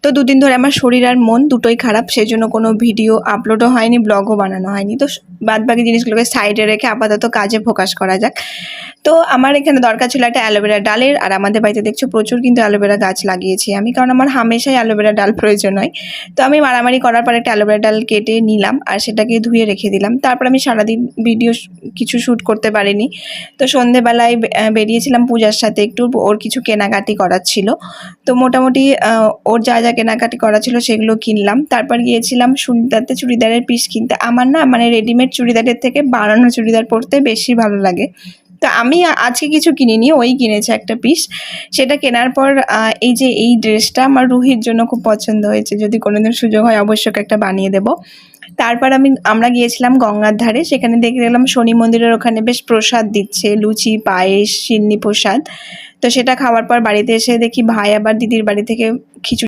তো দুদিন ধরে আমার শরীর আর মন দুটোই খারাপ, সেই জন্য কোনো ভিডিও আপলোডও হয়নি, ব্লগও বানানো হয়নি। তো বাদ বাকি জিনিসগুলোকে সাইডে রেখে আপাতত কাজে ফোকাস করা যাক। তো আমার এখানে দরকার ছিল একটা অ্যালোভেরা ডালের, আর আমাদের বাড়িতে দেখছো প্রচুর কিন্তু অ্যালোভেরা গাছ লাগিয়েছি আমি, কারণ আমার হামেশাই অ্যালোভেরা ডাল প্রয়োজন হয়। তো আমি মারামারি করার পর একটা অ্যালোভেরা ডাল কেটে নিলাম আর সেটাকে ধুয়ে রেখে দিলাম। তারপর আমি সারাদিন ভিডিও কিছু শ্যুট করতে পারিনি। তো সন্ধেবেলায় বেরিয়েছিলাম পূজার সাথে, একটু ওর কিছু কেনাকাটি করার ছিল। তো মোটামুটি ওর যা যা কেনাকাটি করা ছিল সেগুলো কিনলাম। তারপর গিয়েছিলাম সুনিতাতে চুড়িদারের পিস কিনতে। আমার না মানে রেডিমেড চুড়িদারের থেকে বানানো চুড়িদার পরতে বেশি ভালো লাগে। তো আমি আজকে কিছু কিনিনি, ওই কিনেছে একটা পিস। সেটা কেনার পর এই যে এই ড্রেসটা আমার রুহির জন্য খুব পছন্দ হয়েছে, যদি কোনোদিন সুযোগ হয় অবশ্যই একটা বানিয়ে দেবো। তারপর আমরা গিয়েছিলাম গঙ্গার ধারে, সেখানে দেখে গেলাম শনি মন্দিরের ওখানে বেশ প্রসাদ দিচ্ছে, লুচি, পায়েস, সিন্নি প্রসাদ। তো সেটা খাওয়ার পর বাড়িতে এসে দেখি ভাই আবার দিদির বাড়ি থেকে খিচুড়ি